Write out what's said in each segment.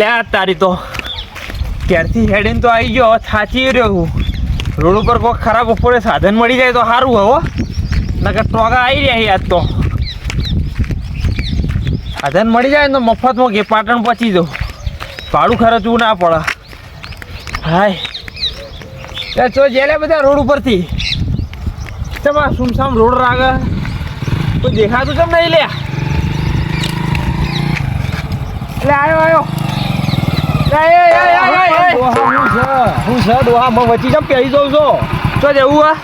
લે આ તારી તો ક્યારથી હેડીને તો આવી ગયો, થાચી રહ્યો હું. રોડ ઉપર કોઈ ખરાબ બપોરે સાધન મળી જાય તો સારું હો, નકર ટોગા આવી રહ્યા યાદ તો. સાધન મળી જાય ને તો મફતમાં કે પાટણ પહોંચી જાઉં, ભાડું ખર્ચવું ના પડે. હાય લે ચો જેલે બધા રોડ ઉપરથી ચમા સુમસામ રોડ રાગે, કોઈ દેખાતું ચમ નહીં લે. એટલે આવ્યો હું છે ડોહા વચ્ચી જમ પહેરી જઉં છો. તો જવું હા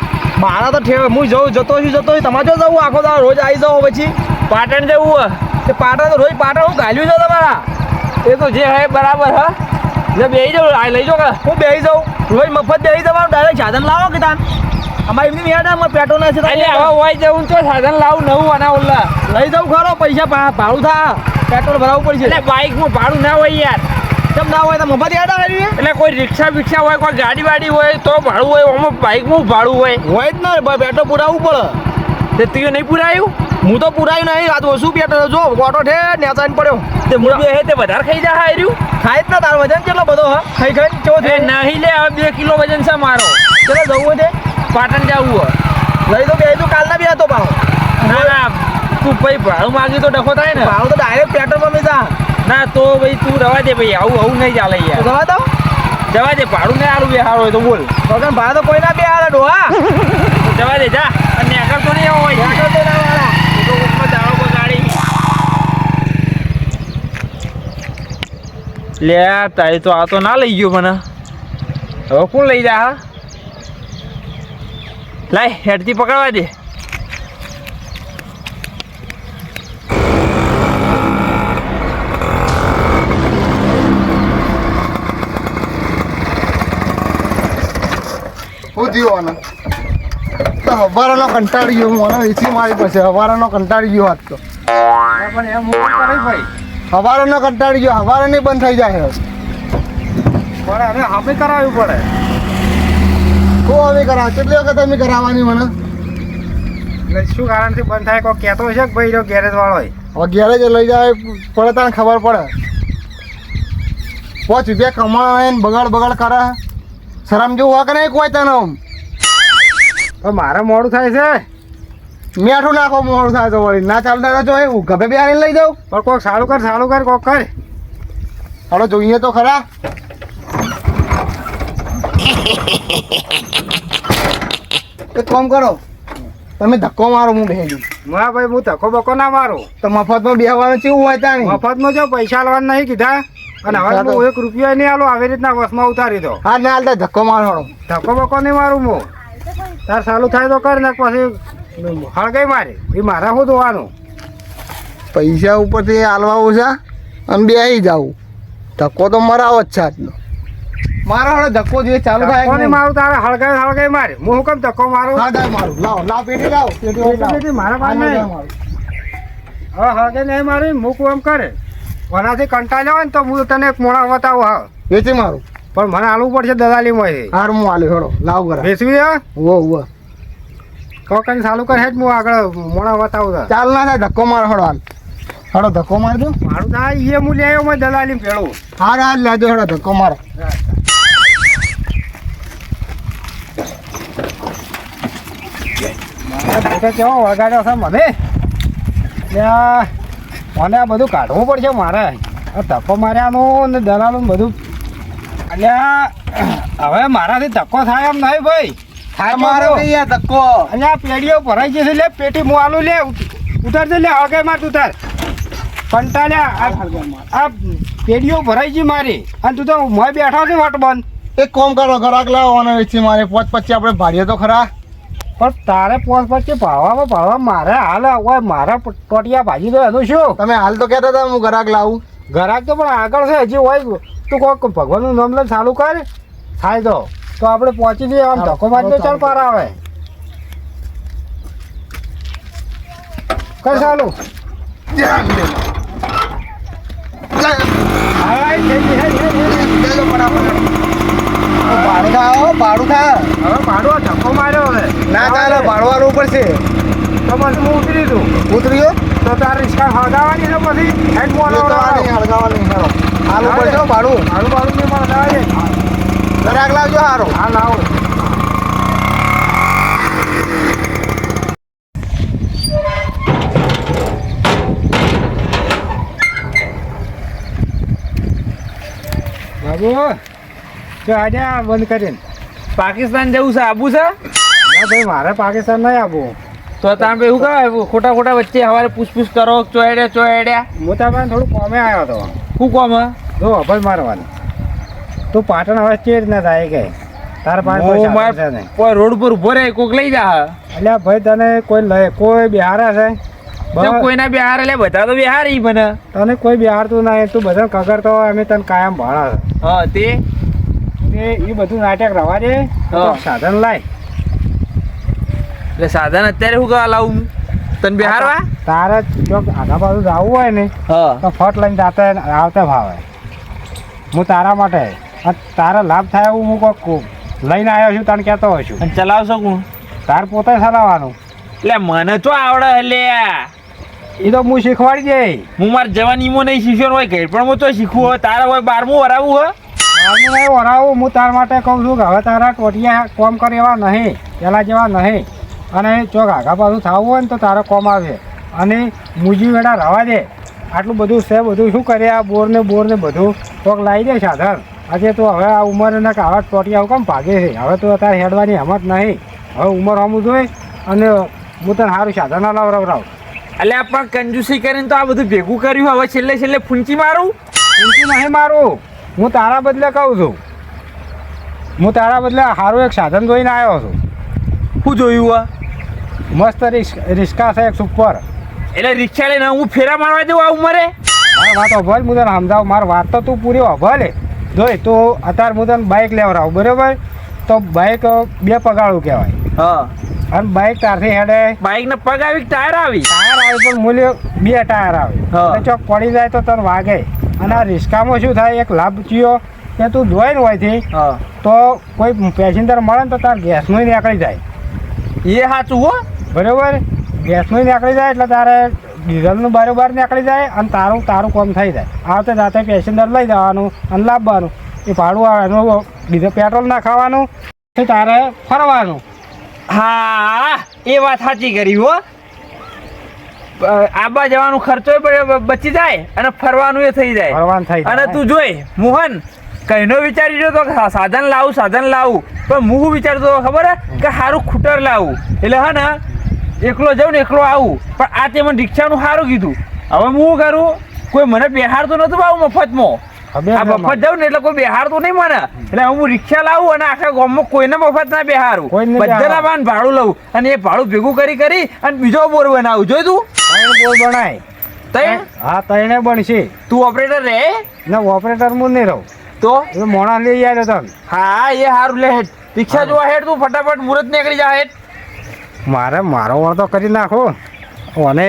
મારા તો હું જતો છું તમારે જો જવું આખો દાડો રોજ આવી જાઓ. પછી પાટણ જવું તે પાટણ તો રોજ પાટણ હું ગાલ્યું છે તમારા. એ તો જે હે બરાબર હા, એટલે બેસી જાઉં લઈ જાઓ કે હું બેસી જાઉં. રોજ મફત બેસી જવાનું, ડાયરેક્ટ સાધન લાવો કે તાન અમારે એમની મેડા પેટ્રોલ નથી. એટલે હવે હોય જવું તો સાધન લાવું નવું અને ઓલા લઈ જાઉં ખરો. પૈસા ભાડું થા, પેટ્રોલ ભરાવવું પડશે. એટલે બાઇકમાં ભાડું ના હોય યાર, કેમ ના હોય તો મફત યાદ આવે. એટલે કોઈ રિક્ષા બિક્ષા હોય, કોઈ ગાડી વાડી હોય તો ભાડું હોય, આમાં બાઇકમાં ભાડું હોય જ ને. પેટ્રોલ પુરાવવું પડે. તે તું નહીં પુરાયું? હું તો પુરાયું નહીં. આ તો શું પેટ્રોલ જો ઓટો છે નેચાઈને પડ્યો. તે હું બે તે વધારે ખાઈ જાય હાર્યું. ખાય જ ના, તારો વજન કેટલો બધો હા ખાઈ ખાઈ કેવો છે? નહીં લે હવે 2 કિલો વજન છે મારો. ચલો જવું છે પાટણ જવું હોય લઈ તો બે તું કાલના બી હતો ભાવ. ના ના તું ભાઈ ભાડું માગ્યું તો ડખો થાય ને. ભાવ તો ડાયરેક્ટ પેટ્રોલ માં જા. ના તો ભાઈ તું રવા દે ભાઈ, આવું નહીં ચાલે યાર. જવા દો જવા દે, ભાડું નહીં આલું બે હારો હોય તો બોલ. વગર ભાડા તો કોઈ ના બે હારા ડોહા. જવા દે જા. અને આગળ તો નહીં આવો હોય આગળ તો ના વાળા તો ઉપર દાડો પર ગાડી લે. તારી તો આ તો ના લઈ ગયો મને. હવે કોણ લઈ જા? હા લાય હેડથી પકડવા દે. હવારાનો કંટાળી ગયો હું, મને એસી મારી પછી હવારાનો કંટાળી ગયો આજ તો. પણ એમ કરે ભાઈ, હવારાનો કંટાળી ગયો, હવારે નહીં બંધ થઈ જાય. પણ હવે અમે કરાવવું પડે. શું હવે કરાવ? કેટલી વખત અમે કરાવવાની મને? એટલે શું કારણથી બંધ થાય? કોઈ કહેતો હશે કે ભાઈ ગેરેજ વાળો હોય. હવે ગેરેજ લઈ જાય પડે તને ખબર પડે. 5 રૂપિયા કમાય ને બગાડ કરે. શરમ જેવું હોય કે નહીં કોઈ તને? તો મારે મોડું થાય છે. મેઠું નાખો મોડું થાય તો વળી ના ચાલતા જો એવું ગભે બિહારી લઈ જાઉં. પણ કોક સારું કર કોક કર. હવે જોઈએ તો ખરા. એક કામ કરો, તમે ધક્કો મારો હું બેસી જઉં. હા ભાઈ હું ધક્કો બક્કો ના મારું. તો મફતમાં બેસવાનું કેવું હોય ત્યાં? મફતમાં જો પૈસા લેવાના નહીં કીધા, અને હવે હું 1 રૂપિયા નહીં આલું. આવી રીતના બસમાં ઉતારી દો. હા ના હાલતા ધક્કો મારો. ધક્કો બક્કો નહીં મારું હું. તાર સારું થાય તો કર ને પછી હળગાઈ મારે એ મારા શું જોવાનું? પૈસા ઉપરથી હાલવા ઓછા અને બેસી જાવું. ધક્કો તો મરાવો જ છે આજનો. મારો હવે ધક્કો જોઈએ ચાલુ થાય. કોને મારું? તારે હળગાઈ મારે. હું શું કેમ ધક્કો મારું? હા દાય મારું. લાવ પેટી લાવ. પેટી મારા પાસે નહીં. હવે હળગાઈ નહીં મારી મૂકું એમ કરે. વનાથી કંટાળ્યો હોય ને તો હું તને એક મોણા બતાવું. હા વેચી મારું. પણ મને આલવું પડશે દલાલીમાં. હાર હું આલ્યો હેડો લાવ કરા વેચવી હા વો કોકને ચાલુ કર. હેડ હું આગળ મોણા બતાવું. ચાલ ના થાય ધક્કો મારો હેડો હાલ. હેડો ધક્કો મારી દો. મારું થાય એ હું લઈ આવ્યો મેં દલાલી ભેળું. હાલ લેજો હેડો ધક્કો મારો. મારા કેવો વગાડ્યો છે મને. મને આ બધું કાઢવું પડશે મારે. આ ધક્કો માર્યાનું ને દલાલું બધું. અલ્યા હવે મારાથી ધક્કો થાય એમ નહીં ભાઈ. થાય મારો ધક્કો. અને આ પેઢીઓ ભરાઈ જશે. લે પેટી હું આલું લે ઉતાર દે. લે હળગાઈ માર તું તાર કંટાળ્યા. આ પેઢીઓ ભરાઈ ગઈ મારી અને તું તો મોય બેઠો છે વટ બંધ. એક કોમ કરો ઘરાક લાવો અને વેચી મારે 5 25 આપણે ભાડીએ તો ખરા. પણ તારે 5 25 ભાડવા મારે હાલ હોય. મારા ટોટિયા ભાજી તો એનું શું? તમે હાલ તો કહેતા હતા હું ઘરાક લાવું. ઘરાક તો પણ આગળ છે હજી હોય. તું કોઈક ભગવાનનું નામ લઈને ચાલુ કર થાય તો આપણે પહોંચી જઈએ. આમ ધક્કો મારી ચાલ પાર આવે કર ચાલુ. ભાડું થાય. હવે ભાડું ધક્કો માર્યો હવે ના ચાલે ભાડવાનું પડશે. તો પછી હું ઉતરી દઉં. ઉતર્યો તો તારે રિક્ષા હળગાવવાની છે પછી હેડ મોડો હળગાવાની હેડો. આલુ પડશે ભાડું ભાડું નહીં મળે આવે જરાક લાવજો સારો હા લાવો બાબુ તો આજે બંધ કરીને પાકિસ્તાન જવું છે આબુ છે ના ભાઈ મારે પાકિસ્તાન નહીં આબુ તો તમે એવું કહે ખોટા ખોટા વચ્ચે સવારે પૂછપૂછ કરો ચોયડ્યા હું તમને થોડું કોમે આવ્યો હતો શું કોમ જો અભલ મારવાનું તું પાટણ હવે ચેર ના થાય કે તારા પાસે કોઈ રોડ ઉપર ઉભો રહે કોક લઈ જા એટલે ભાઈ તને કોઈ લઈ કોઈ બિહાર છે કોઈના બિહાર એટલે બધા તો બિહાર ઈ બને તને કોઈ બિહારતું નહીં તું બધા કગરતો હોય અમે તને કાયમ ભાડા હા તે એ બધું નાટક રવા દે સાધન લાય એટલે સાધન અત્યારે શું કરવા લાવું તને બિહારવા તારે જો આગા બાજુ જવું હોય ને તો ફટ લઈને જાતે આવતે ભાવે હું તારા માટે તારા લાભ થાય એવું હું કોક લઈને આવ્યો છું તને કહેતો હોય છું ચલાવશો કોણ તાર પોતે ચલાવવાનું એટલે મને તો આવડે એટલે એ તો હું શીખવાડી દે હું મારા જવાનીમાં નહીં શીખ્યો હોય ઘેર પણ હું તો શીખવું હોય તારા હોય 12મું વરાવું હોય 12મું નહીં વરાવું હું તારા માટે કહું છું કે હવે તારા ટોટિયા કોમ કરે એવા નહીં પેલા જેવા નહીં અને ચોક આગા પાછું થવું હોય ને તો તારા કોમ આવે અને મૂજી વેડા રવા દે આટલું બધું છે બધું શું કરે આ બોર ને બધું કોક લાવી દે સાધન આજે તો હવે આ ઉંમરના આવા ટોટિયા કેમ ભાગે છે હવે તો અત્યારે હેડવાની હિંમત નહીં હવે ઉંમર આમું જોઈ અને હું તને સારું સાધન લાવરાવ એટલે પણ કંજૂસી કરીને તો આ બધું ભેગું કર્યું હવે છેલ્લે ફૂંચી મારું ફૂંચી નહીં મારું હું તારા બદલે કહું છું હું તારા બદલે સારું એક સાધન જોઈને આવ્યો છું શું જોયું મસ્ત રિક્ષા છે એક સુપર એટલે રિક્ષા લઈને હું ફેરા મારવા જવું આ ઉંમરે મારી વાત અભલ હું તને સમજાવું મારી વાત તો તું પૂરી અભલે જોઈ તું અત્યારે હું તને બાઇક લેવડાવું બરાબર તો બાઇક 2 પગાળું કહેવાય હા અને બાઇક તારથી હેડે બાઇક ને પગ આવી ટાયર આવી પણ મૂલ્ય 2 ટાયર આવે ચોક પડી જાય તો તને વાગે અને આ રિક્ષામાં શું થાય એક લાભ થયો કે તું જોઈ ને હોયથી તો કોઈ પેસેન્જર મળે ને તો તાર ગેસનું નીકળી જાય એ સાચું હો બરાબર ગેસનું નીકળી જાય એટલે તારે ડીઝલનું બરાબર નીકળી જાય અને તારું કામ થઈ જાય આવતે જાતે પેસેન્જર લઈ જવાનું અને લાવવાનું એ ભાડું આવે એનું ડીઝલ પેટ્રોલ નાખવાનું તારે ફરવાનું હા એ વાત સાચી કરી હો આબા જવાનો ખર્ચો બચી જાય અને ફરવાનું એ થઈ જાય અને તું જોઈ મોહન કઈનો વિચારી રહ્યો તો સાધન લાવું પણ હું વિચારતો ખબર હે કે સારું ખૂટર લાવું એટલે હા ને એકલો જાઉં ને એકલો આવું પણ આ તે મને રિક્ષાનું સારું કીધું હવે હું કરું કોઈ મને બેહારતો નતું આવું મફતમાં આ મફત જાઉં ને એટલે કોઈ બેહારતું નહીં મને એટલે હું રિક્ષા લાવું અને આખા ગામમાં કોઈને મફત ના બેહારું બધાના પાન ભાડું લઉં અને એ ભાડું ભેગું કરી અને બીજો બોર બનાવું જોઈ તું બોર બનાય હા તઈને બનશે તું ઓપરેટર રે ના ઓપરેટર હું નહીં રહું તો એ મોણા લઈ આવ્યો તને હા એ સારું લે હેડ રિક્ષા જોવા હેડ તું ફટાફટ મુહૂર્ત નીકળી જા હેડ મારો વર તો કરી નાખો અને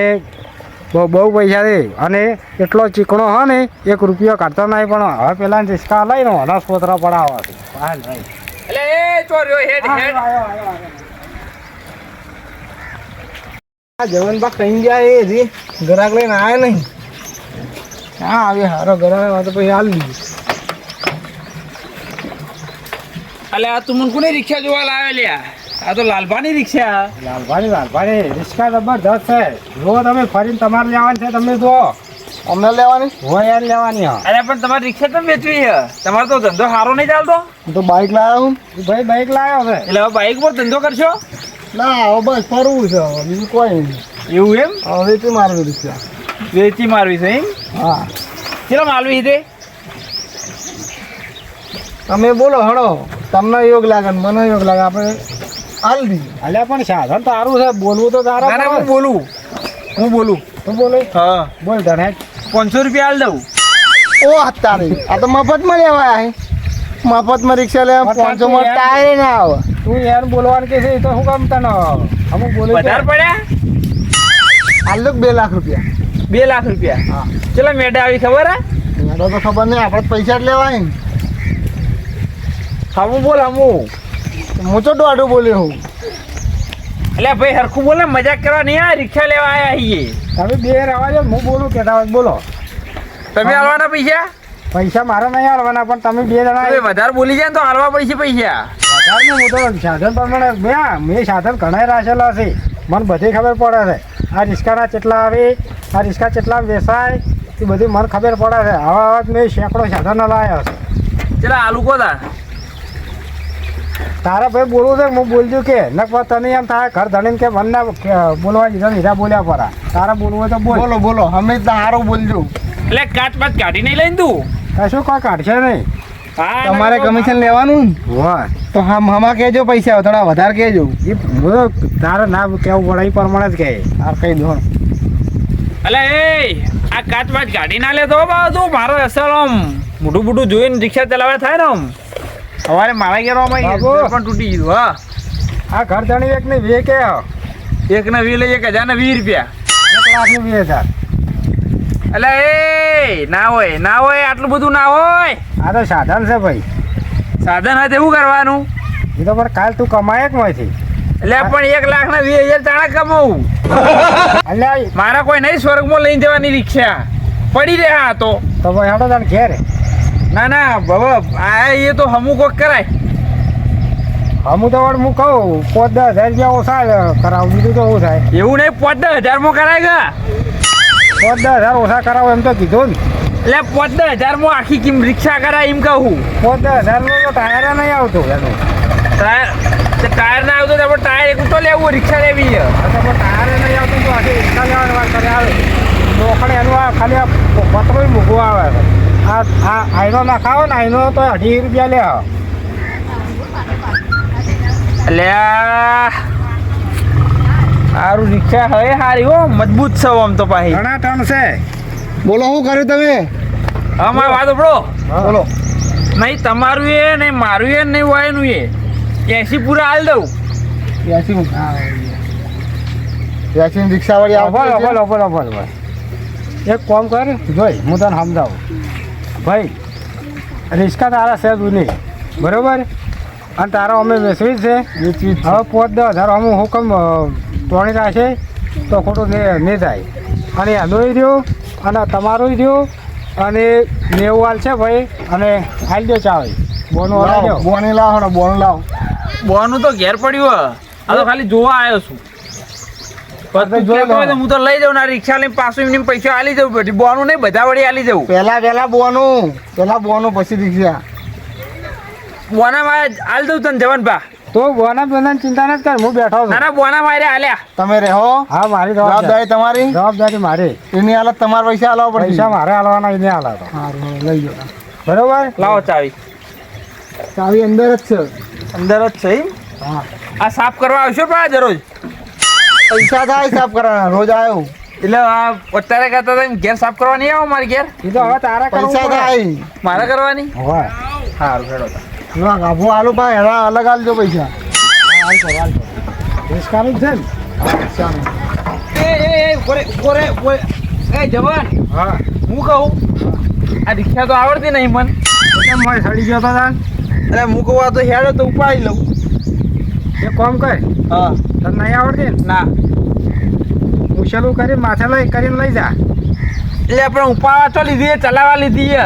બહુ પૈસા દે અને એટલો ચીકણો હો ને 1 રૂપિયો કાઢતો નહીં પણ હવે પેલા રિક્ષા લઈને ઓના સોતરા પડાવવા એટલે એ ચોર્યો હેડ જવન બાગ કहीं ગયા એ જી ગ્રાહક લઈને આવ્યા નહીં હા આવે હારો ગ્રાહક તો પછી હાલ લીધું અલે આ તું મને કોની રિક્ષા જોવા લાવે લ્યા આ તો લાલભાની રિક્ષા લાલભાની રિક્ષા જબરદસ્ત છે જો તમે ફરીને તમારે લેવાની છે તમે જો અમને લેવાની હોય યાર લેવાની હા અરે પણ તમારી રિક્ષા તો વેચવી છે તમારો તો ધંધો સારો નહીં ચાલતો તો બાઇક લાવ્યો હું ભાઈ બાઇક લાવ્યો છે એટલે હવે બાઇક પર ધંધો કરશો ના હવે બસ ફરવું છે બીજું કોઈ નહીં એવું એમ વેચી મારવી રિક્ષા વેચી મારવી છે એમ હા ચલો માલવી છે તમે બોલો હળો તમને યોગ લાગે મને યોગ લાગે આપણે હાલ દી અલ્યા પણ સાધન તારું છે બોલવું તો તારા હું બોલું તું બોલે હા બોલ તને 500 રૂપિયા હાલ દઉં ઓ અત્યારે આ તો મફતમાં લેવા મફતમાં રિક્ષા લેવા 500 માં ટાયર ના આવે તું યાર બોલવાનું કે છે તો શું કામ તને અમુક બોલે વધારે પડ્યા હાલ તો 2 લાખ રૂપિયા 2 લાખ રૂપિયા હા ચલો મેડા આવી ખબર હે મેડા તો ખબર નહીં આપણે પૈસા જ લેવાય હમું બોલ હું તો દોઢું બોલ્યો હું એટલે ભાઈ હરખું બોલે મજાક કરવા નહીં આ રિક્ષા લેવા આવ્યા છીએ તમે બે રવા જો હું બોલું કેતા બોલો તમે આવવાના પૈસા પૈસા મારે નહીં હાલવાના પણ તમે બે જણા હવે વધારે બોલી જાય ને તો હાલવા પડશે પૈસા. વધારે હું તો સાધન પ્રમાણે મેં સાધન ઘણા રાખેલા છે, મને બધી ખબર પડે છે. આ રિક્ષાના કેટલા આવે, આ રિક્ષા કેટલા વેચાય, એ બધી મને ખબર પડે છે. આવા મેં સેંકડો સાધનો લાવ્યા છે. ચલા આલુ કો તાર. તારા ભાઈ બોલવું છે હું બોલજો કે નક તને એમ થાય ઘર ધણીને કે મને બોલવા દીધા હીરા બોલ્યા પરા. તારા બોલવું હોય તો બોલ. બોલો બોલો અમે તારું બોલજો. એટલે કાચ પાચ કાઢી નહીં લઈને તું. કશું કોઈ કાઢશે નહીં. હા તમારે કમિશન લેવાનું ને? હોય તો હમા કહેજો પૈસા થોડા વધારે કહેજો. એ તારે ના કેવું પડે એ પ્રમાણે જ કહે. આ કહી દો. અલે એ આ કાચ પાચ કાઢી ના લેતો બાજુ મારો અસર આમ મોટું મોટું જોઈને રિક્ષા ચલાવવા થાય ને આમ સવારે મારા ઘેર બાબુ. પણ તૂટી ગયું. હા આ ઘર ધણી એક ને વે કે 1 ને 20 1,000 ને 20 રૂપિયા. 1,20,000. એટલે એ ના હોય આટલું બધું ના હોય. આ તો સાધન છે ભાઈ. સાધન હોય તો એવું કરવાનું. એ તો પણ કાલ તું કમાય જ માંથી. એટલે પણ 1,00,000 ને 20,000 ચાણા કમાવું. એટલે મારા કોઈ નહીં સ્વર્ગમાં લઈને જવાની રિક્ષા પડી રહે. હા તો ભાઈ હાડો તાર ઘેર ના બાબા આ એ તો હમું કોક કરાય. હું તો વળી હું કહું 5-10,000 રૂપિયા ઓછા કરાવું, બીજું તો શું થાય. એવું નહીં 5-10,000 માં કરાય ગા. 5-10,000 ઓછા કરાવો એમ તો કીધું ને. એટલે 5-10,000 માં આખી રિક્ષા કરાય એમ કહું. 5-10,000 નું તો ટાયર નહીં આવતું એનું. ટાયર ના આવતો તો ટાયર એક તો લેવું રિક્ષા લેવી છે. પણ ટાયર નહીં આવતું તો આખી રિક્ષા લેવાની વાત કરે આવે. રોકડે એનું આ ખાલી આ પતરું મૂકવું આવે છે. આ આઈનો નાખાવો ને આઈનો તો 2.5 રૂપિયા લે. એટલે સારું રિક્ષા હવે સારી હો મજબૂત છે આમ તો પાછી. ઘણા ટન છે. બોલો શું કર્યું તમે? હા મારી વાત સાંભળો. બોલો. નહીં તમારું એ નહીં મારું એ નહીં હોય એનું એ 80 પૂરા હાલ દઉં. 80 રિક્ષાવાળી બોલો આવશે. બોલો બોલો બોલો. એક કામ કર જોઈ હું તને સમજાવું ભાઈ. રિક્ષા તારા છે જૂની બરોબર, અને તારો અમે વેચવી જ છે. હવે 5-10,000 અમે હુકમ તોડી રાખે તો ખોટું નહીં થાય. અને એનું રહ્યું અને તમારું રહ્યું અને 90 હાલ છે ભાઈ. અને હાલ દો ચાવી બોનું હલાવજો. બોની લાવો બોન લાવો. બોનું તો ઘેર પડ્યું આ તો ખાલી જોવા આવ્યો છું. તો જોઈ કહેતો હોય તો લો. હું તો લઈ જાઉં ને આ રિક્ષા લઈને પાછું એમને પૈસા આલી જવું પછી બોનું નહીં બધા વળી આલી જવું. પહેલા બોનું પછી રિક્ષા. બોના માં આલ દઉં તને જવાન ભા. તો બોના બોના ચિંતા નથી કર, હું બેઠો છું. ના ના બોના મારે આલ્યા. તમે રહો. હા મારી જવાબદારી તમારી. જવાબદારી મારી. એની હાલત તમારે પૈસા આલવા પડશે. પૈસા મારે હાલવાના એને હાલાતો. સારું લઈ જાઓ. બરોબર. લાવો ચાવી. ચાવી અંદર જ છે. અંદર જ છે એમ? હા આ સાફ કરવા આવશો પણ આ દરરોજ. પૈસા થાય સાફ કરવાના રોજ આવ્યો. એટલે આ અત્યારે કહેતા હતા એમ ઘેર સાફ કરવા નહીં આવો મારે ઘેર. એ તો હવે તારે કરવું પૈસા પડે. થાય. મારે કરવાની. હોય સારું ખેડો. એવા ગાભો આલુ ભાઈ એના અલગ આલજો પૈસા. રિસ્કાનું જ છે ને. એ જવાન હા હું કહું આ રિક્ષા તો આવડતી નહીં મને. કેમ મારે સડી ગયો તો તાન? એટલે હું કહું આ તો હેડો તો ઉપાડી લઉં. એક કામ કર, હા તને નહીં આવડતી ને ના ઉછેલું કરીને માથે કરીને લઈ જા. એટલે આપણે ઉપાડવા તો લીધી ચલાવવા લીધી છે.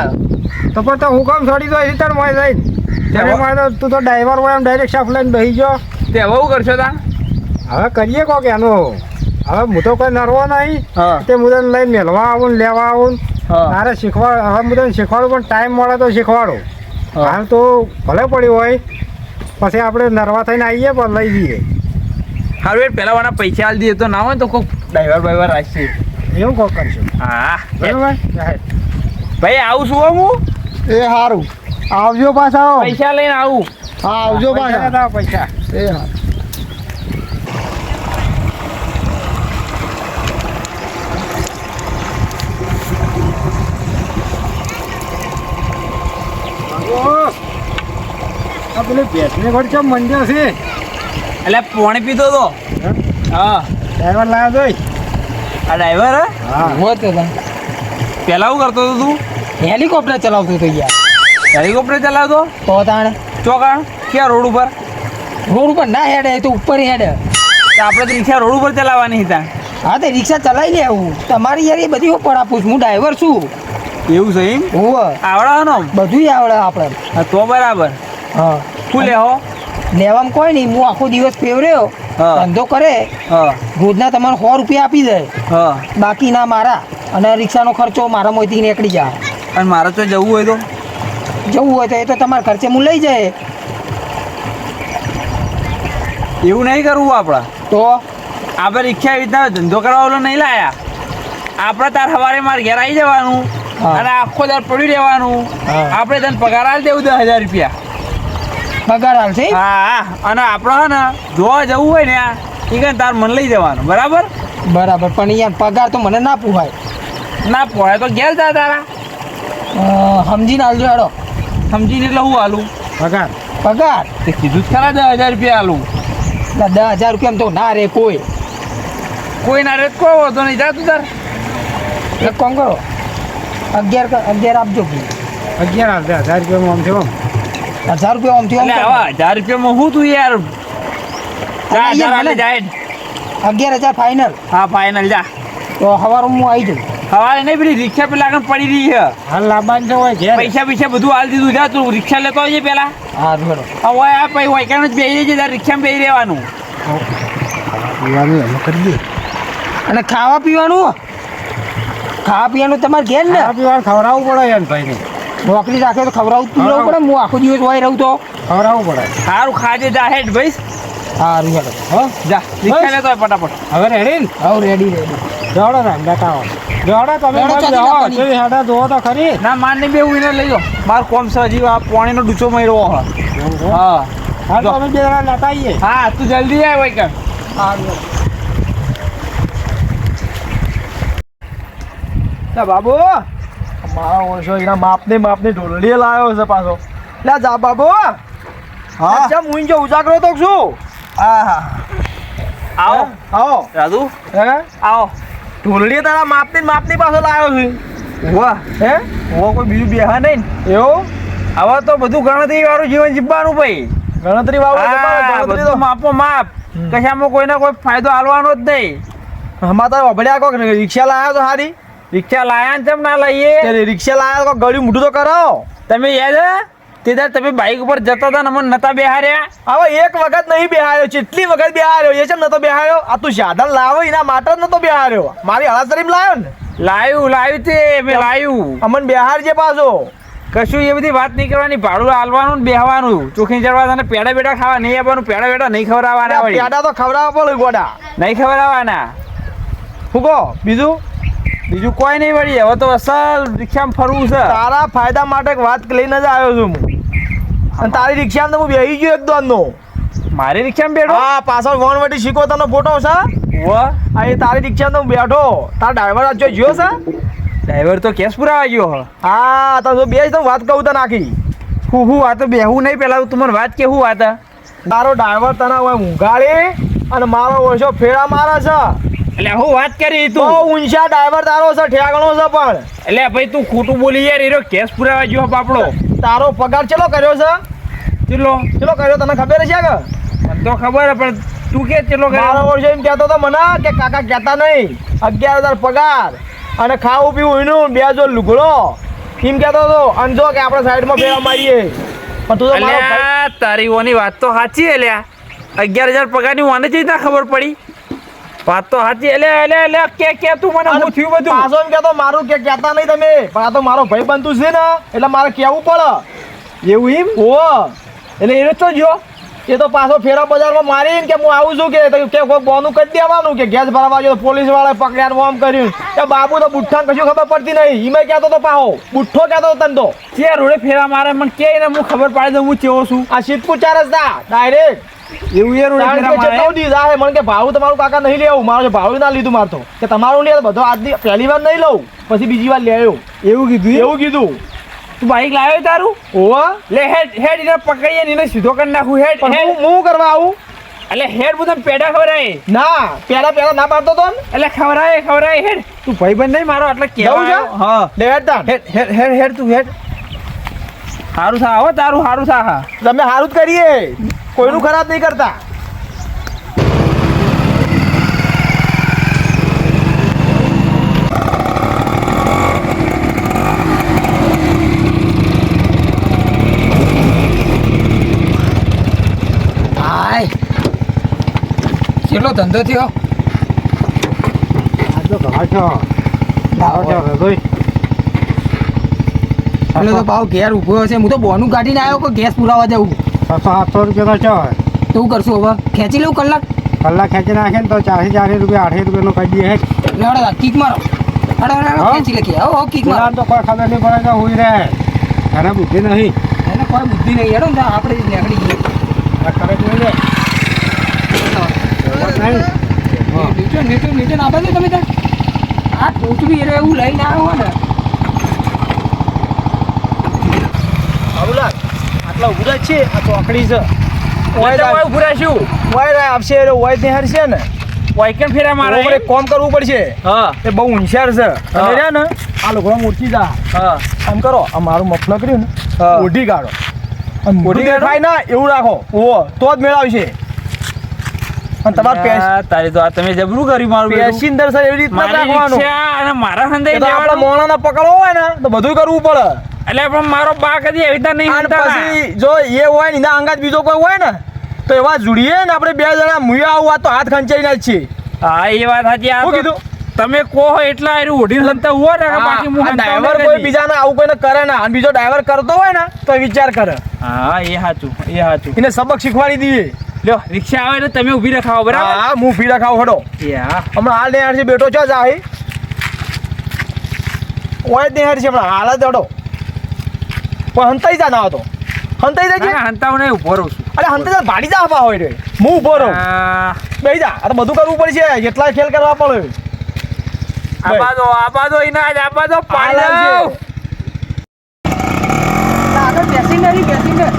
તો પણ તો હું કામ છોડી દો એ તને મોય જઈને. ત્યારે મારે તો તું તો ડ્રાઈવર હોય એમ ડાયરેક્ટ સાફ લઈને બેસી ગયો. તે હવે શું કરશો તા? હવે કરીએ કોક એનું. હવે હું તો કોઈ નરવો નહીં. હા તે હું તને લઈને મેળવા આવું ને લેવા આવું ને. હા તારે શીખવાડ હવે હું તને શીખવાડું પણ ટાઈમ મળે તો શીખવાડું. હા. હાલ તો ભલે પડ્યું હોય પછી આપણે નરવા થઈને આવીએ પણ લઈ જઈએ. સારું એ પહેલા વાળા પૈસા આલી દઈએ તો ના હોય તો કોઈક ડ્રાઈવર બાઈવર રાખીએ. એવું કોક કરશું હા બરાબર. ભાઈ આવું છું હો હું. એ સારું આવજો પાછા. પૈસા લઈને આવું. હા આવજો પૈસા પાછા. નતા પૈસા. એ હા. આ પેલી ભેંસને ઘર કેમ મંડ્યો છે? એટલે પાણી પીતો તો. હા ડ્રાઈવર લાવ્યો જોઈ. આ ડ્રાઈવર હા પહેલા શું કરતો હતો તું? હેલિકોપ્ટર ચલાવતો હતો યાર. હેલિકોપ્ટર ચલાવતો તો તાણે ચોકાણ ક્યાં રોડ ઉપર? રોડ ઉપર ના હેડે, એ તો ઉપર હેડે. તો આપણે તો રિક્ષા રોડ ઉપર ચલાવવાની હતા. હા તો રિક્ષા ચલાવી લે હું. તમારી યાર એ બધી ઉપર આપું છું, હું ડ્રાઈવર છું. એવું છે એમ હોવ આવડવાનો બધું આવડે આપણે હા તો બરાબર હા શું લેવો લેવામાં કોઈ નહીં હું આખો દિવસ ફેવર્યો હા. ધંધો કરે હા રોજના તમારે 100 રૂપિયા આપી દે હા બાકીના મારા અને રિક્ષાનો ખર્ચો મારા મોંથી નીકળી જાય અને મારે તો જવું હોય તો જવું હોય તો એ તો તમારા ખર્ચે હું લઈ જાય એવું નહીં કરવું આપણે તો આપણે રિક્ષા એવી રીતના ધંધો કરવા ઓલો નહીં લાયા આપણે તાર સવારે મારે ઘેર આવી જવાનું હા. અને આખો દાર પડ્યું રહેવાનું હા. આપણે તને પગાર આલી દેવું 10,000 રૂપિયા પગાર હાલશે હા અને આપણે હે ને જોવા જવું હોય ને એ કઈ તાર મને લઈ જવાનું બરાબર બરાબર પણ યાર પગાર તો મને ના પૂછાય ના પોળે તો ઘેર જા તારા સમજીને હાલજો હેડો સમજીને એટલે હું હાલું પગાર પગાર તે કીધું જ ખરા 10,000 રૂપિયા હાલું 10,000 રૂપિયામાં તો ના રે કોઈ ના રે કોઈ હોતો નહીં જા તું તાર એક કામ કરો 11 આપજો please. 11,000 રૂપિયામાં આમ થયો 1000 રૂપિયા આમથી આમ એટલે કરો. આવા 1,000 રૂપિયામાં હું તું યાર જા અરે જા યાર, હાલે મને- જાય 11,000 ફાઇનલ હા ફાઇનલ જા તો સવારે હું આવી જાઉં હવારે નહીં પેલી રિક્ષા પેલા આગળ પડી રહી છે હાલ લાવવાનું છે હોય ઘેર પૈસા પૈસા બધું હાલ દીધું જા તું રિક્ષા લેતો આવજે પેલા હા હેડો હવે આ પૈ વૈકાણ જ બેસી જજે તાર રિક્ષામાં બેસી રહેવાનું પીવાનું એમ કરી દે અને ખાવા પીવાનું તમારે ઘેર ને ખાવા પીવાનું ખવડાવવું પડે યાર ભાઈને નોકરી રાખે તો ખવડાવું પીવડાવવું પડે હું આખો દિવસ વાય રહું તો ખવડાવવું પડે સારું ખાજે જા હેડ ભાઈ સારું હેડો હો જા રિક્ષા લેતો આવ ફટાફટ હવે રેડી ને હવે રેડી જોડો ને બતાવો જોડો તમે જોડો, મત ચાલી જાઓ. નાખવાની. કેવી હેડા જોવો તો ખરી ના માર નહીં બેવું એને લઈ જાઓ માર કોમ છે હજી આ પાણીનો ડૂચો મળ્યો હા હાલ તો અમે બે જણા લેતા આવીએ હા તું જલ્દી આવ વૈકાણ બાબુ મારા ઓળશો એના માપની ઢોલડી લાવ્યો છે પાછો લે જા બાબુ હા ચમ હું જો ઉજાગરો તો છું આવો આવો રાજુ હે આવો ઢોલડી તારા માપની પાછો લાવ્યો છું વાહ હે હવે કોઈ બીજું બેહા નહીં ને એવું હવે તો બધું ગણતરી વાળું જીવન જીવવાનું ભાઈ ગણતરી વાળું હા, ગણતરી બધું માપો માપ કશામાં કોઈને કોઈ ફાયદો આલવાનો જ નહીં હમા તો વભડ્યા કોક રિક્ષા લાવ્યો તો હારી રિક્ષા લાયા ને કેમ ના લઈએ તે રિક્ષા લાવ્યો કોક ગળ્યું મોઢું તો કરાવો તમે યાદ હે? તે દાડે તમે બાઈક ઉપર જતા હતા ને અમને નતા બેહાર્યા હવે એક વખત નહીં બેહાર્યો કેટલી વખત બેહાર્યો એ ચમ નતો બેહાર્યો આ તું સાધન લાવો એના માટે જ નતો બેહાર્યો મારી હળાસરીમ લાવ્યો ને લાયું તે મેં લાયું અમન બેહારજે પાછો કશું એ બધી વાત નહીં કરવાની ભાડું આલવાનું ને બેહવાનું ચોખી ચડવા અને પેડા બેડા ખાવા નહીં આવવાનું પેડા બેડા નહીં ખવડાવવાના વળી પેડા તો ખવડાવવા પડે ગોડા નહીં ખવડાવવાના શું કહો બીજું બીજું કોઈ નહીં વળી હવે તો અસલ રિક્ષામાં ફરવું છે તારા ફાયદા માટે એક વાત લઈને જ આવ્યો છું હું અને તારી રિક્ષામાં તો હું બેસી ગયો એકદમ નો મારી રિક્ષામાં બેઠો હા પાછળ વણવટી શીખો તનો ફોટો છે વાહ આ એ તારી રિક્ષામાં હું બેઠો તારા ડ્રાઈવર આજો જોયો છે ડ્રાઈવર તો કેસ પુરાવા ગયો હો હા તો બેસ તો વાત કહું તો નાખી હું આ તો બેહું નહીં પેલા તું મને વાત કે હું વાત તારો ડ્રાઈવર તને હવે ઊંઘાડી અને મારો ઓછો ફેરા મારે છે એટલે હું વાત કરી તો તું ઊંચા ડ્રાઈવર તારો છે ઠેકાણો છે પણ એટલે ભાઈ તું ખોટું બોલી યાર એરો કેસ પુરાવા ગયો બાપડો તારો પગાર ચેલો કર્યો છે ચેલો ચેલો કર્યો તને ખબર છે કે મને તો ખબર હે, પણ તું કે ચેલો મારો કર્યો વર્ષ એમ કહેતો તો મને કે કાકા કહેતા નહીં 11,000 પગાર અને ખાવું પીવું એનું 2,000 લુગડો એમ કહેતો હતો અને જો કે આપણે સાઈડમાં ફેરા મારીએ પણ તું તો મારો ભાઈ- અલ્યા તારી ઓની વાત તો સાચી અલ્યા 11,000 પગારની ઓને જ ના ખબર પડી વાત તો સાચી એટલે કે તું મને અને હું થયું બધું પાછો એમ કહેતો મારું કે કહેતા નહીં તમે પણ આ તો મારો ભાઈ બનતું છે ને એટલે મારે કહેવું પડે એવું એમ ઓ એટલે એને તો જો એ તો પાછો ફેરા બજારમાં મારીને કે હું આવું છું કે કોઈ બોનું કરી દેવાનું કે ગેસ ભરાવા ગયો પોલીસ વાળા પકડ્યા આમ કર્યું કે બાબુ તો બુઠ્ઠાને કશું ખબર પડતી નહીં ઈમે કહેતો તો પાહો બુઠ્ઠો કહેતો હતો તને તો કે રોડે ફેરા મારે મને કે ને હું ખબર પાડી દઉં હું કેવો છું આ સિદ્ધપુર ચાર જ તા ડાયરેક્ટ એવું એ રોડે ફેરા મારે મને કે ભાડું તમારું કાકા નહીં લેવું મારું ભાડું ના લીધું મારતો કે તમારું લે બધો આજની પહેલી વાર નહીં લઉં પછી બીજી વાર લે આવ્યો એવું કીધું એવું કીધું તું બાઈક લાવ્યો તારું ઓવા લે હેડ એને પકડીએ ને એને સીધો કરી નાખું હેડ પણ હું કરવા આવું એટલે હેડ બધા પેડા ખવડાય ના પેલા ના પાડતો તો ને એટલે ખવડાય હેડ તું ભાઈબંધ નહીં મારો એટલે જવું છે? કેવા હા લે હેડ તાન. હેડ તું હેડ સારું થા હો તારું સારું થા હા તમે સારું જ કરીએ કોઈનું ખરાબ નહીં કરતા કેટલો ધંધો થયો આ તો ઘણા છો લાવો છો ભાઈ એટલે તો ભાવ ઘેર ઊભો છે હું તો બોનું કાઢીને આવ્યો કે ગેસ પુરાવા જવું 700 રૂપિયા તો છો તો શું કરશું હવે ખેંચી લઉં કલાક કલાક ખેંચી નાખે ને તો 440 રૂપિયા 8 રૂપિયાનો કહી દઈએ લેવડો કિક મારો હા? ખેંચી લખી આવો કિક મારો તો કોઈ ખબર નહીં પડે કે હુઈ રહે એને બુદ્ધિ નહીં એને કોઈ બુદ્ધિ નહીં હેડો ને આપણે જ નીકળી જઈએ આ કરે જોઈ લે નહીં નીચે આપે છે તમે ત્યાં આ ટોચડી એને એવું લઈને આવ્યો ને બાબુલાલ આટલા ઉભું છે આ ચોકડી છે ઓય ઉભું રાખ્યું ઓય આપશે એટલે ઓય ત્યાં છે ને ઓય કેમ ફેરા મારે ઓય કોમ કરવું પડશે હા એ બહુ હોશિયાર છે તમે રહ્યા ને આ લોકો મૂર્તિ જા હા આમ કરો આ મારું મફલર કર્યું ને હા. ઓઢી કાઢો અને મોઢું ઓઢી કાઢો? દેખાય ના એવું રાખો ઓહો તો જ મેળવશે અને તમારે તારી તો આ તમે જબરું કર્યું મારું બેટું. પેસેન્જર સર એવી રીતના જ મારી રાખવાનું રિક્ષા અને મારા હંધાઈ એ તો આપણે લેવાનું. મોણાના પકડવો હોય ને તો બધું કરવું પડે એટલે પણ મારો બા કદી એવી રીતના નહીં અને હંધાતા. પછી જો એ હોય ને એના અંગાત બીજો કોઈ હોય ને તો એવા જોડીએ ને આપણે બે જણા મુયા આવું આ તો હાથ ખંચાઈને જ છીએ હા એ વાત સાચી આ શું તો કીધું? તમે કહો એટલા એનું ઓઢીને હંતા હોય ને કે બાકી હું હંતાવતો ડ્રાઈવર નથી. કોઈ બીજાને આવું કોઈને કરે ના અને બીજો ડ્રાઈવર કરતો હોય ને તો વિચાર કરે હા એ સાચું એ સાચું એને સબક શીખવાડી દઈએ લ્યો રિક્ષા આવે એટલે તમે ઊભી રખાવો બરાબર હા હું ભી રખાવ હડો એ હા હમણાં હાલ નેહાર છે બેટો છો જાહી ઓય જ નેહાર છે હમણાં હાલ જ હડો પણ હંતાઈ જા ના હતો હંતાઈ જાય ના, ના, હંતાવું નહીં ઊભો રહું છું અરે હંતાઈ જા ભાડી જા આપવા હોય રે હું ઊભો રહું આ બેહી જા આ તો બધું કરવું પડશે જેટલા ખેલ કરવા પડે આબા દો ઇનાજ આબા દો પાડી હાલ દો આવશે. આગળ પેસેન્જર પેસેન્જર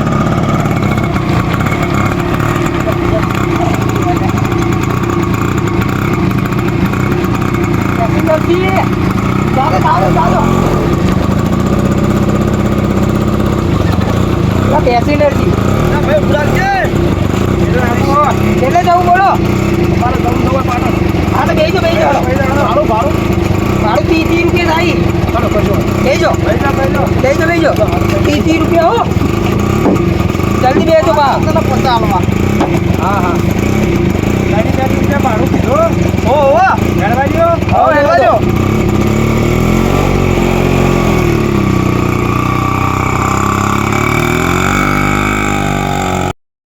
થી ના ભાઈ ઉભા છે એટલે જવું બોલો મારે જવું જવું પાટણ હા તો બેસજો ભાડું ભાડું ભાડું 30 રૂપિયા થાય ચાલો કરજો બેસજો બેસજો 30 રૂપિયા હો જલ્દી બેસજો બા હા હા ભાડું કીધું ઓ ઓ ગણવા દ્યો. હવે હેલવા દો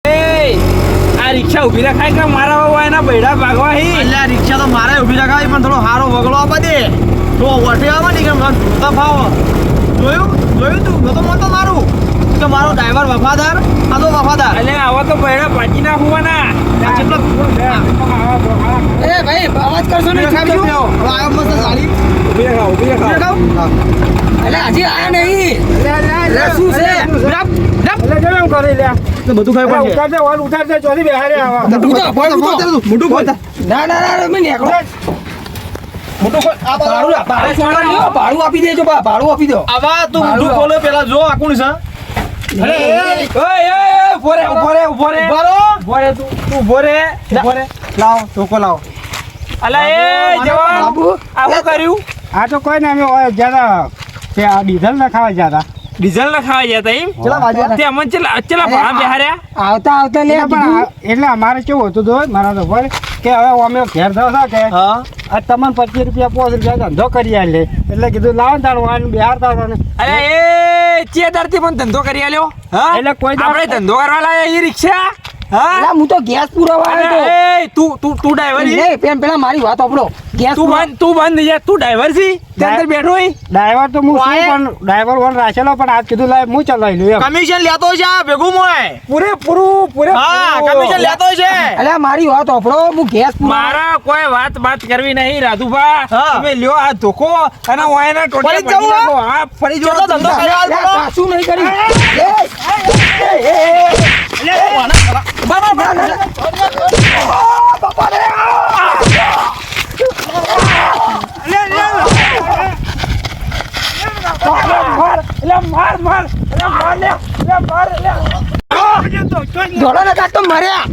આ રિક્ષા ઊભી રખાય કે મારા બાબા એના બૈડા ભાગવા હી અલ્યા રિક્ષા તો મારે ઊભી રખાવી પણ થોડો સારો વગડો આપવા દે તો વટી આવે ને કે મને જોતા ફાવ જોયું તું મેં તો મતો મારું કે મારો ડ્રાઈવર વફાદાર આ તો વફાદાર એટલે આવા તો બૈડા ભાગી ના હોવાના આ જેટલો એ ભાઈ અવાજ કરશો ને રખાવી દો. હવે આવ્યો મસ્ત સાડી ઊભી રખાવ ઊભી ઊભી રખાવ રખાવ એટલે હજી આયા નહીં એટલે શું છે એટલે કેમ એમ કરી લ્યા તો બધું ખાઈ પડશે ઉતારજે વાલ ઉતારજે ચોથી બેહારે આવા મોટું ખોલ ના ના ના તમે નીકળો મોટું ખોલ આ ભાડું ભાડું આપી દેજો બા ભાડું આપી દો આવા તું મોટું ખોલો પેલા જો આ કોણ છે અરે ઓય ઉભો રે ઉભો રે ઉભો રે તું ઉભો રે લાવો ટોકો લાવો અલા એ જવાન બાબુ આવું કર્યું આ તો કોઈ ને અમે જ્યાદા તે આ ડીઝલ ના ખાવા જ્યાદા ડીઝલ ના ખાવા જતા એમ ચલા બાજુ તે અમન ચલા ભાડા બેહાર્યા આવતા આવતા લે પણ એટલે અમારે કેવું હતું તો મારા તો ભાઈ કે હવે અમે ઘેર થયો કે હા આ તમને 25 રૂપિયા 5 રૂપિયા ધંધો કરી આલે એટલે કીધું લાવો ને તારું વાન બિહારતા હતા ને અરે એ ચેતરથી પણ ધંધો કરી આલ્યો હા એટલે કોઈ દાડો- આપણે ધંધો કરવા લાયા એ રિક્ષા હા અલા, હું તો ગેસ પુરાવા આવ્યો અરે એ તું ડ્રાઈવર તો એ પેલા મારી વાત આપડો ગેસ તું બંધ યાર તું ડ્રાઈવર છી તે અંદર બેઠો હોય ડ્રાઈવર તો હું છું વાય. પણ ડ્રાઈવર વન રાખેલો પણ આજ કીધું લાય હું ચલાવી લઉં એમ કમિશન લેતો છે આ ભેગું મોય પૂરેપૂરું હા કમિશન લેતો છે અલ્યા મારી વાત આપડો હું ગેસ પુરાવા મારા કોઈ વાત કરવી નહીં રાધુભા હા. તમે લ્યો આ ધોકો અને વાયના ટોટે ફરી જવું, નાખો. હા ફરી જો કેટલો ધંધો કર્યો આજ બોલો? પાછું નહીં કરી ધોળો ને કાઢ તો મર્યા